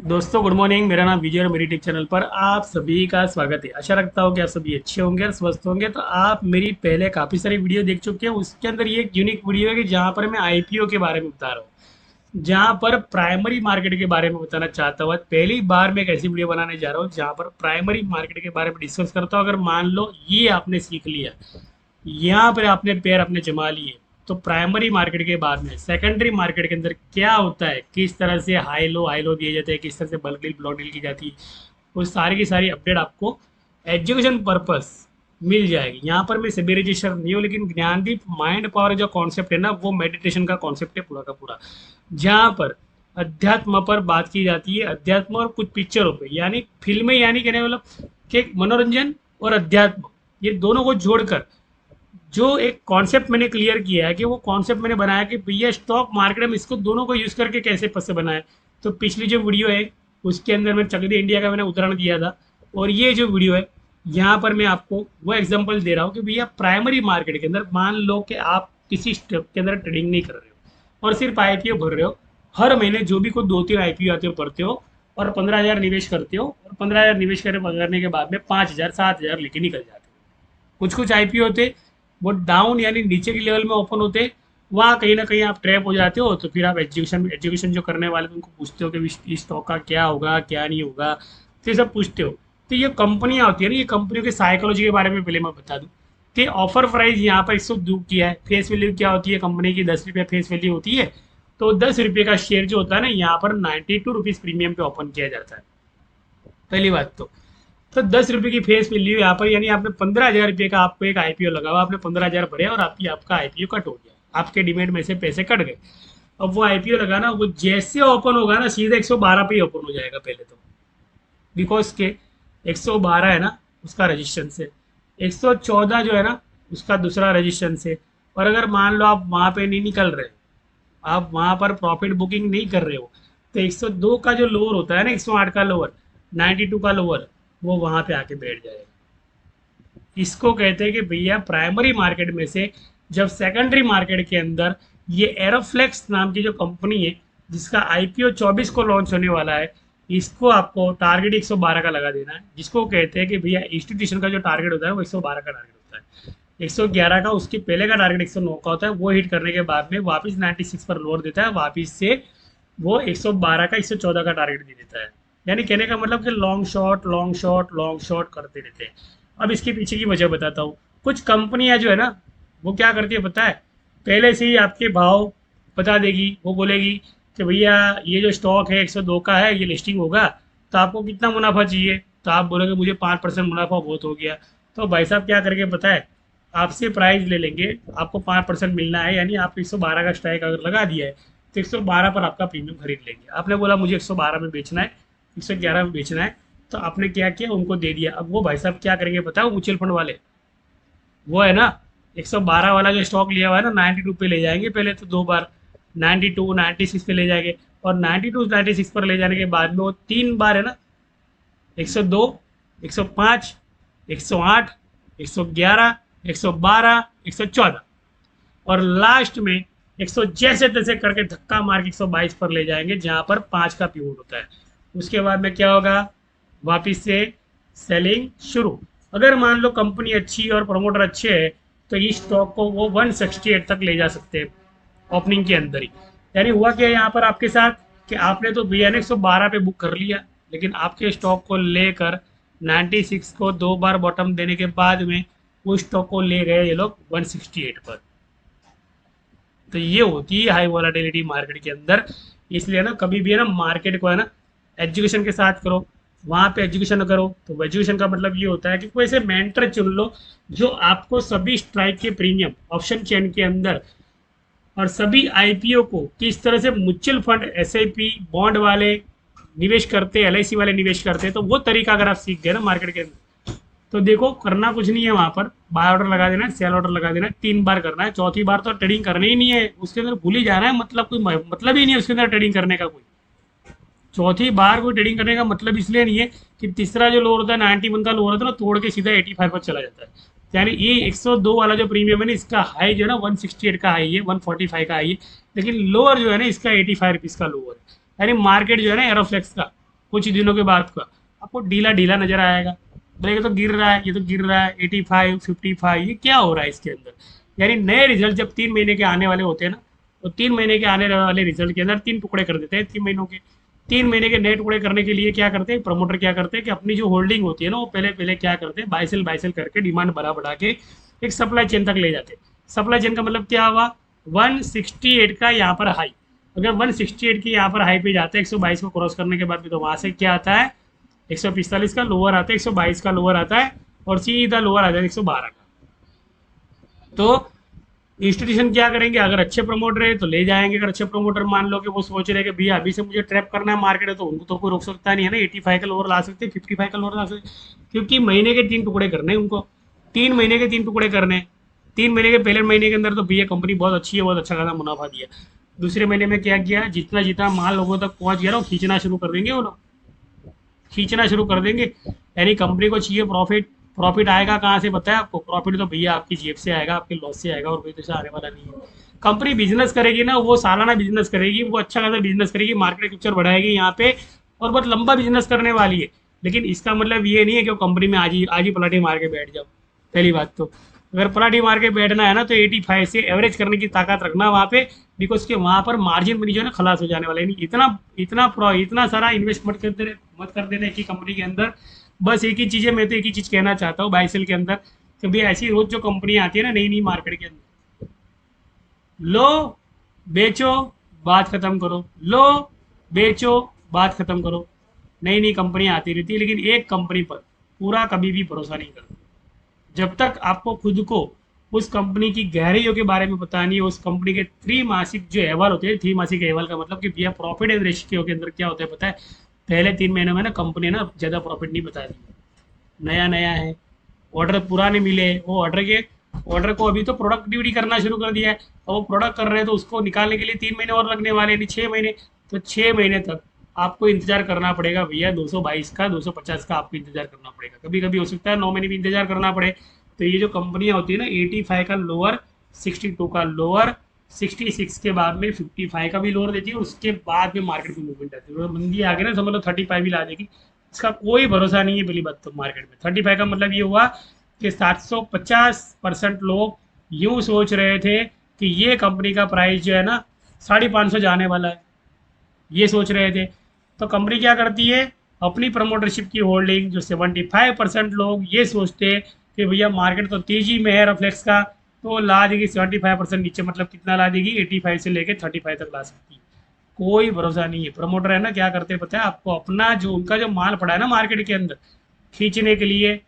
दोस्तों good morning. मेरा नाम विजय और मेरी यूट्यूब चैनल पर आप सभी का स्वागत है। आशा रखता हूँ कि आप सभी अच्छे होंगे और स्वस्थ होंगे। तो आप मेरी पहले काफ़ी सारी वीडियो देख चुके हैं। उसके अंदर ये एक यूनिक वीडियो है कि जहाँ पर मैं आईपीओ के बारे में बता रहा हूँ, जहाँ पर प्राइमरी मार्केट के बारे में बताना चाहता हूँ। पहली बार मैं एक ऐसी वीडियो बनाने जा रहा हूँ जहाँ पर प्राइमरी मार्केट के बारे में डिस्कस करता हूँ। अगर मान लो ये आपने सीख लिया, यहाँ पर आपने पैर अपने जमा लिए, तो प्राइमरी मार्केट के बाद में सेकेंडरी मार्केट के अंदर क्या होता है, किस तरह से हाई लो दिए जाते हैं, किस तरह से बल्क डील ब्लॉक डील की जाती है, वो सारी की सारी अपडेट आपको एजुकेशन पर्पस मिल जाएगी। यहाँ पर मैं सभी रजिस्टर नहीं हूँ, लेकिन ज्ञानदीप माइंड पावर जो कॉन्सेप्ट है ना, वो मेडिटेशन का कॉन्सेप्ट है पूरा का पूरा, जहाँ पर अध्यात्म पर बात की जाती है। अध्यात्म और कुछ पिक्चरों पे, यानी फिल्में, यानी कहने मतलब कि मनोरंजन और अध्यात्म, ये दोनों को जोड़कर जो एक कॉन्सेप्ट मैंने क्लियर किया है, कि वो कॉन्सेप्ट मैंने बनाया कि भैया स्टॉक मार्केट में इसको दोनों को यूज़ करके कैसे पैसे बनाए। तो पिछली जो वीडियो है उसके अंदर मैं चक दे इंडिया का मैंने उदाहरण दिया था, और ये जो वीडियो है यहाँ पर मैं आपको वो एग्जांपल दे रहा हूँ कि भैया प्राइमरी मार्केट के अंदर मान लो कि आप किसी स्टॉक के अंदर ट्रेडिंग नहीं कर रहे हो और सिर्फ आईपीओ भर रहे हो। हर महीने जो भी कोई 2-3 आईपीओ आते हो भरते हो और 15,000 निवेश करते हो, और 15,000 निवेश करने के बाद में 5,000 7,000 लेके निकल जाते हो। कुछ कुछ आईपीओ होते वो डाउन यानी नीचे के लेवल में ओपन होते, वहाँ कहीं ना कहीं आप ट्रैप हो जाते हो। तो फिर आप एजुकेशन जो करने वाले उनको पूछते हो कि इस स्टॉक का क्या होगा क्या नहीं होगा, तो ये सब पूछते हो। तो ये कंपनियाँ होती है ना, ये कंपनियों की साइकोलॉजी के बारे में पहले मैं बता दूँ कि ऑफर प्राइस यहाँ पर 102 किया है। फेस वैल्यू क्या होती है कंपनी की, 10 रुपये फेस वैल्यू होती है। तो 10 रुपये का शेयर जो होता है ना, यहाँ पर 92 रुपीज़ प्रीमियम पे ओपन किया जाता है। पहली बात तो 10 रुपये की फेस वैल्यू यहाँ पर, यानी आपने 15,000 रुपये का आपको एक आईपीओ लगा हुआ, आपने 15,000 भरे और आपका आईपीओ कट हो गया, आपके डिमेट में से पैसे कट गए। अब वो आईपीओ लगा ना, वो जैसे ओपन होगा ना, सीधे 112 पे ही ओपन हो जाएगा पहले तो, बिकॉज के 112 है ना उसका रजिस्ट्रेशन से, 114 जो है ना उसका दूसरा रजिस्ट्रेशन से। और अगर मान लो आप वहाँ पे नहीं निकल रहे, आप वहाँ पर प्रॉफिट बुकिंग नहीं कर रहे हो, तो 102 का जो लोअर होता है ना, 108 का लोअर, 92 का लोअर, वो वहाँ पे आके बैठ जाएगा। इसको कहते हैं कि भैया प्राइमरी मार्केट में से जब सेकेंडरी मार्केट के अंदर ये एरोफ्लेक्स नाम की जो कंपनी है, जिसका आईपीओ 24 को लॉन्च होने वाला है, इसको आपको टारगेट 112 का लगा देना है। जिसको कहते हैं कि भैया इंस्टीट्यूशन का जो टारगेट होता है वो 112 का टारगेट होता है, 111 का उसके पहले का टारगेट 109 का होता है। वो हिट करने के बाद में वापस 96 पर लोअर देता है, वापस से वो 112 का 114 का टारगेट दे देता है। यानी कहने का मतलब कि long shot long shot long shot करते रहते हैं। अब इसके पीछे की वजह बताता हूँ। कुछ कंपनियां जो है ना, वो क्या करती है पता है, पहले से ही आपके भाव बता देगी। वो बोलेगी कि भैया ये जो स्टॉक है 102 का है, ये लिस्टिंग होगा, तो आपको कितना मुनाफा चाहिए। तो आप बोलोगे मुझे 5% मुनाफा बहुत हो गया। तो भाई साहब क्या करके पता है, आपसे प्राइस ले लेंगे, आपको 5% मिलना है, यानी आप 112 का स्ट्राइक अगर लगा दिया है तो 112 पर आपका प्रीमियम खरीद लेंगे। आपने बोला मुझे 112 में बेचना है, 111 में बेचना है, तो आपने क्या किया, उनको दे दिया। अब वो भाई साहब क्या करेंगे बताओ, म्यूचुअल फंड वाले, वो है ना 112 वाला जो स्टॉक लिया हुआ है ना, 92 पे ले जाएंगे पहले तो 2 बार, 92 96 पे ले जाएंगे, और 92 96 पर ले जाने के बाद में वो 3 बार है ना, 102 105 108 111 112 114, और लास्ट में 100 जैसे तैसे करके धक्का मार के 122 पर ले जाएंगे, जहां पर 5 का पीवोट होता है। उसके बाद में क्या होगा, वापिस से सेलिंग शुरू। अगर मान लो कंपनी अच्छी और प्रमोटर अच्छे है, तो इस स्टॉक को वो 168 तक ले जा सकते हैं ओपनिंग के अंदर ही। यानी हुआ क्या यहाँ पर आपके साथ, कि आपने तो भैया ने 112 पे बुक कर लिया, लेकिन आपके स्टॉक को लेकर 96 को 2 बार बॉटम देने के बाद में वो स्टॉक को ले गए ये लोग 168 पर। तो ये होती है हाई वॉलेटिलिटी मार्केट के अंदर। इसलिए ना कभी भी है ना मार्केट को है ना एजुकेशन के साथ करो। वहाँ पे एजुकेशन करो तो एजुकेशन का मतलब ये होता है कि कोई ऐसे मेंटर चुन लो जो आपको सभी स्ट्राइक के प्रीमियम ऑप्शन चेन के अंदर और सभी आईपीओ को किस तरह से म्यूचुअल फंड, एसआईपी, बॉन्ड वाले निवेश करते हैं, एलआईसी वाले निवेश करते हैं, तो वो तरीका अगर आप सीख गए ना मार्केट के अंदर, तो देखो करना कुछ नहीं है। वहां पर बाय ऑर्डर लगा देना है, सेल ऑर्डर लगा देना है, 3 बार करना है, चौथी बार तो ट्रेडिंग करना ही नहीं है, उसके अंदर भूल ही जाना है। मतलब कोई मतलब ही नहीं है उसके अंदर ट्रेडिंग करने का। कोई चौथी बार कोई ट्रेडिंग करने का मतलब इसलिए नहीं है कि तीसरा जो लोअर होता है 91 का लोअर होता है ना, तोड़ के सीधा 85 पर चला जाता है। यानी ये 102 वाला जो प्रीमियम है ना, इसका हाई जो है ना 168 का हाई है, 145 का हाई है, लेकिन लोअर जो है ना इसका 85 रुपीज़ का लोअर है। यानी मार्केट जो है ना एरोफ्लेक्स का कुछ दिनों के बाद का आपको ढीला ढीला नजर आएगा, बोले ये तो गिर रहा है, ये तो गिर रहा है 85 55, ये क्या हो रहा है इसके अंदर। यानी नए रिजल्ट जब 3 महीने के आने वाले होते हैं ना, तो 3 महीने के आने वाले रिजल्ट के अंदर 3 टुकड़े कर देते हैं 3 महीनों के। 3 महीने के नए टुकड़े करने के लिए क्या करते हैं प्रमोटर, क्या करते हैं कि अपनी जो होल्डिंग होती है ना वो पहले पहले क्या करते हैं बाय सेल करके डिमांड बढ़ा बढ़ा के एक सप्लाई चेन तक ले जाते हैं। सप्लाई चेन का मतलब क्या हुआ, 168 का यहाँ पर हाई, अगर 168 की यहाँ पर हाई पे जाता है 122 को क्रॉस करने के बाद भी, तो वहां से क्या आता है 145 का लोअर आता है, 122 का लोअर आता है और सीधा लोअर आ जाता है 112 का। तो इंस्टीट्यूशन क्या करेंगे, अगर अच्छे प्रमोटर है तो ले जाएंगे, अगर अच्छे प्रमोटर मान लो कि वो सोच रहे हैं कि भैया अभी से मुझे ट्रैप करना है मार्केट है, तो उनको तो कोई रोक सकता नहीं है ना, 85 का लोअर ला सकते, 55 का लोअर ला सकते, क्योंकि महीने के 3 टुकड़े करने हैं उनको, 3 महीने के 3 टुकड़े करने हैं। 3 महीने के पहले महीने के अंदर तो भैया कंपनी बहुत अच्छी है, बहुत अच्छा खासा मुनाफा दिया। दूसरे महीने में क्या किया, जितना जितना माल लोगों तक पहुंच गया ना वो खींचना शुरू कर देंगे, वो लोग खींचना शुरू कर देंगे। यानी कंपनी को चाहिए प्रॉफिट, प्रॉफिट आएगा कहाँ से पता है आपको, प्रॉफिट तो भैया आपकी जेब से आएगा, आपके लॉस से आएगा, और कोई तो से आने वाला नहीं है। कंपनी बिजनेस करेगी ना, वो सालाना बिजनेस करेगी, वो अच्छा खासा बिजनेस करेगी, मार्केट कैप्चर बढ़ाएगी यहाँ पे, और बहुत लंबा बिजनेस करने वाली है। लेकिन इसका मतलब ये नहीं है कि वो कंपनी में आज ही पलटी मार के बैठ जाओ। पहली बात तो अगर पलटी मार के बैठना है ना तो 85 से एवरेज करने की ताकत रखना वहाँ पे, बिकॉज के वहाँ पर मार्जिन मनी जो है ना खलास हो जाने वाला है। नहीं इतना इतना सारा इन्वेस्ट मत कर देना एक ही कंपनी के अंदर। बस एक ही चीज़ है, मैं तो एक ही चीज़ कहना चाहता हूँ बाई सेल के अंदर, कि भाई ऐसी रोज जो कंपनियाँ आती है ना नई नई मार्केट के अंदर, लो बेचो बात खत्म करो, लो बेचो बात खत्म करो। नई नई कंपनियाँ आती रहती है, लेकिन एक कंपनी पर पूरा कभी भी भरोसा नहीं करो जब तक आपको खुद को उस कंपनी की गहराइयों के बारे में पता नहीं है। उस कंपनी के त्रिमासिक जो अहवाल होते हैं, त्रिमासिक अहवाल का मतलब कि भैया प्रॉफिट एंड रेशियो के अंदर क्या होता है पता है, पहले 3 महीनों में ना कंपनी ना ज़्यादा प्रॉफिट नहीं बता रही, नया नया है, ऑर्डर पुराने मिले, वो ऑर्डर को अभी तो प्रोडक्टिविटी करना शुरू कर दिया है, और वो प्रोडक्ट कर रहे हैं तो उसको निकालने के लिए 3 महीने और लगने वाले, नहीं 6 महीने। तो 6 महीने तक आपको इंतजार करना पड़ेगा भैया, 222 का 250 का आपको इंतजार करना पड़ेगा, कभी कभी हो सकता है 9 महीने भी इंतजार करना पड़े। तो ये जो कंपनियां होती है ना 85 का लोअर, 62 का लोअर, 66 के बाद में 55 का भी लोअर देती है, उसके बाद में मार्केट में मूवमेंट आती है। मंदी आ गई ना समझ लो 35 भी ला देगी, इसका कोई भरोसा नहीं है। पहली बात तो मार्केट में 35 का मतलब ये हुआ कि 750% लोग यूं सोच रहे थे कि ये कंपनी का प्राइस जो है ना 550 जाने वाला है, ये सोच रहे थे। तो कंपनी क्या करती है, अपनी प्रमोटरशिप की होल्डिंग जो 75% लोग ये सोचते हैं कि भैया मार्केट तो तेजी में है रफ्लेक्स का, तो ला देगी 75% नीचे, मतलब कितना ला देगी 85 से लेके 35 तक ला सकती है। कोई भरोसा नहीं है। प्रमोटर है ना क्या करते हैं पता है आपको, अपना जो उनका जो माल पड़ा है ना मार्केट के अंदर खींचने के लिए,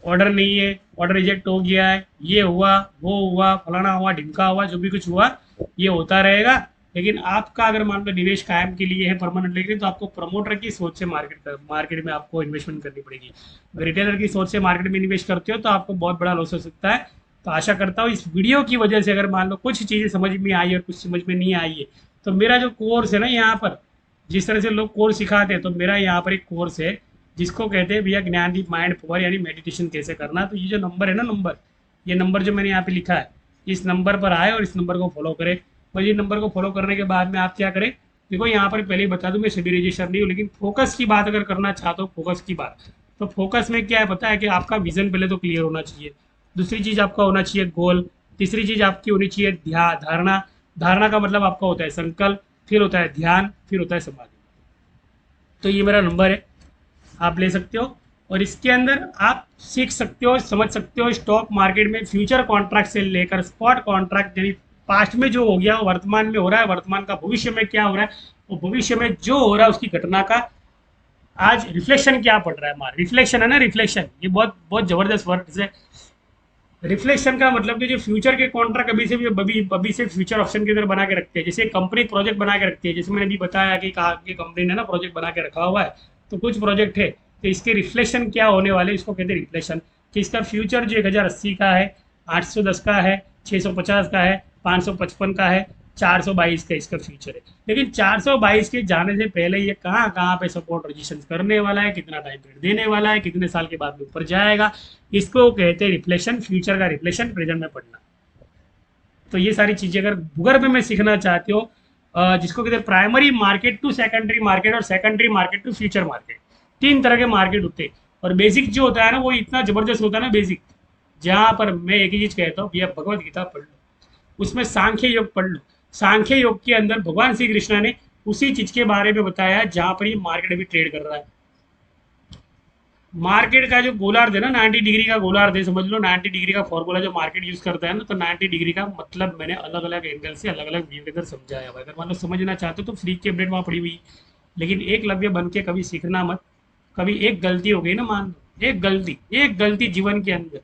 ऑर्डर नहीं है, ऑर्डर रिजेक्ट हो गया है, ये हुआ वो हुआ फलाना हुआ ढिमका हुआ, जो भी कुछ हुआ ये होता रहेगा। लेकिन आपका अगर मान लो निवेश कायम के लिए है परमानेंट लेकिन, तो आपको प्रमोटर की सोच से मार्केट में आपको इन्वेस्टमेंट करनी पड़ेगी। अगर रिटेलर की सोच से मार्केट में इन्वेस्ट करते हो तो आपको बहुत बड़ा लॉस हो सकता है। तो आशा करता हूँ इस वीडियो की वजह से अगर मान लो कुछ चीज़ें समझ में आई और कुछ समझ में नहीं आई है, तो मेरा जो कोर्स है ना यहाँ पर, जिस तरह से लोग कोर्स सिखाते हैं, तो मेरा यहाँ पर एक कोर्स है जिसको कहते हैं भैया ज्ञानदीप माइंड पावर, यानी मेडिटेशन कैसे करना। तो ये जो नंबर है ना, ये नंबर जो मैंने यहाँ पे लिखा है, इस नंबर पर आए और इस नंबर को फॉलो करें। और ये नंबर को फॉलो करने के बाद में आप क्या करें, देखो यहाँ पर पहले ही बता दूं मैं सभी रजिस्टर नहीं हूँ, लेकिन फोकस की बात अगर करना चाहते हो, फोकस की बात, तो फोकस में क्या है पता है कि आपका विजन पहले तो क्लियर होना चाहिए, दूसरी चीज़ आपका होना चाहिए गोल, तीसरी चीज़ आपकी होनी चाहिए ध्यान, धारणा। धारणा का मतलब आपका होता है संकल्प, फिर होता है ध्यान, फिर होता है समाधि। तो ये मेरा नंबर है, आप ले सकते हो, और इसके अंदर आप सीख सकते हो, समझ सकते हो स्टॉक मार्केट में फ्यूचर कॉन्ट्रैक्ट से लेकर स्पॉट कॉन्ट्रैक्ट, यानी पास्ट में जो हो गया वो वर्तमान में हो रहा है, वर्तमान का भविष्य में क्या हो रहा है, और भविष्य में जो हो रहा है उसकी घटना का आज रिफ्लेक्शन क्या पड़ रहा है। हमारा रिफ्लेक्शन है ना, रिफ्लेक्शन ये बहुत बहुत जबरदस्त वर्ड है। रिफ्लेक्शन का मतलब कि जो फ्यूचर के कॉन्ट्रैक्ट अभी से फ्यूचर ऑप्शन के अंदर बना के रखते हैं, जैसे कंपनी प्रोजेक्ट बना के रखती है, जैसे मैंने अभी बताया कि कहा कि कंपनी ने ना प्रोजेक्ट बना के रखा हुआ है, तो कुछ प्रोजेक्ट है तो इसके रिफ्लेक्शन क्या होने वाले, इसको कहते हैं रिफ्लेक्शन, कि इसका फ्यूचर जो 1080 का है, 810 का है, 650 का है, 555 का है, 422 का इसका फ्यूचर है। लेकिन 422 के जाने से पहले ये कहाँ कहाँ पे सपोर्ट रजिस्ट्रेशन करने वाला है, कितना टाइम पीरियड देने वाला है, कितने साल के बाद में ऊपर जाएगा, इसको कहते हैं रिफ्लेक्शन, फ्यूचर का रिफ्लेक्शन प्रेजेंट में पढ़ना। तो ये सारी चीज़ें अगर भूगर्भ में सीखना चाहते हो जिसको कहते हैं primary market to secondary market और secondary market to future market. 3 तरह के मार्केट होते हैं। और बेसिक जो होता है ना वो इतना जबरदस्त होता है ना बेसिक, जहाँ पर मैं एक ही चीज कहता हूँ, भैया भगवत गीता पढ़ लो, उसमें सांख्य योग पढ़ लो। सांख्य योग के अंदर भगवान श्री कृष्ण ने उसी चीज के बारे में बताया है जहाँ पर ये मार्केट अभी ट्रेड कर रहा है। मार्केट का जो गोलार्ध है ना, 90 डिग्री का गोलार्ध है, समझ लो 90 डिग्री का फॉर्मूला जो मार्केट यूज करता है ना, तो 90 डिग्री का मतलब मैंने अलग अलग एंगल से अलग अलग व्यू के अंदर समझाया हुआ है। अगर मान लो समझना चाहते हो तो फ्री की अपडेट वहाँ पड़ी हुई है। लेकिन एक लव्य बन के कभी सीखना मत। कभी एक गलती हो गई ना, मान लो एक गलती जीवन के अंदर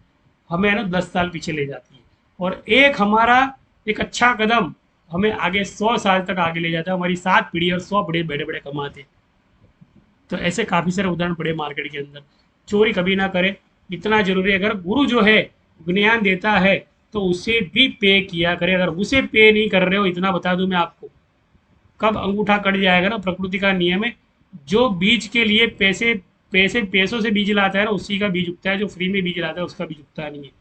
हमें है ना 10 साल पीछे ले जाती है, और एक हमारा एक अच्छा कदम हमें आगे 100 साल तक आगे ले जाता है। हमारी 7 पीढ़ी और 100 बड़े बड़े बड़े कमाते हैं। तो ऐसे काफ़ी सारे उदाहरण पड़े मार्केट के अंदर। चोरी कभी ना करें, इतना जरूरी है। अगर गुरु जो है ज्ञान देता है तो उसे भी पे किया करें। अगर उसे पे नहीं कर रहे हो, इतना बता दूं मैं आपको, कब अंगूठा कट जाएगा ना, प्रकृति का नियम है। जो बीज के लिए पैसों से बीज लाता है ना, उसी का बीज उगता है। जो फ्री में बीज लाता है उसका बीज उगता नहीं है।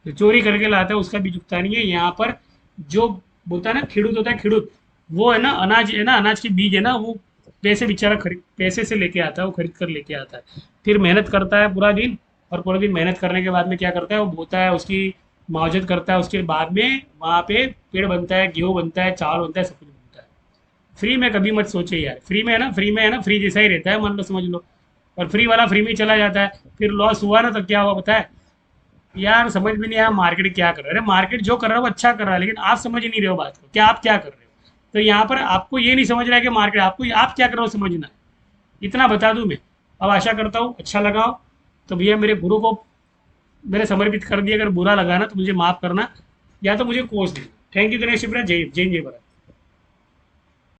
जो चोरी करके लाता है उसका बीज उगता नहीं है। यहाँ पर जो बोलता है ना खिड़ूत होता है, खिड़ूत, वो है ना अनाज, है ना अनाज के बीज है ना, वो पैसे बेचारा खरीद, पैसे से लेके आता है, वो खरीद कर लेके आता है। फिर मेहनत करता है पूरा दिन, और पूरा दिन मेहनत करने के बाद में क्या करता है, वो बोता है, उसकी मुआवजत करता है। उसके बाद में वहाँ पे पेड़ बनता है, गेहूँ बनता है, चावल बनता है, सब कुछ बनता है। फ्री में कभी मत सोचे यार, फ्री में है ना, फ्री में है ना, फ्री जैसा ही रहता है, मान लो समझ लो। और फ्री वाला फ्री में ही चला जाता है। फिर लॉस हुआ ना तो क्या हुआ पता है यार, समझ में नहीं आया मार्केट क्या कर रहा है। अरे मार्केट जो कर रहा है वो अच्छा कर रहा है, लेकिन आप समझ ही नहीं रहे हो बात को, क्या आप क्या कर रहे हो। तो यहाँ पर आपको ये नहीं समझ रहा है कि मार्केट, आपको आप क्या कर रहे हो समझना है। इतना बता दूं मैं। अब आशा करता हूँ अच्छा लगा हो। तो भैया मेरे गुरु को मैंने समर्पित कर दिया। अगर बुरा लगा ना तो मुझे माफ़ करना, या तो मुझे कोस देना। Thank you Dinesh Shivraj. जय जय जय भारत।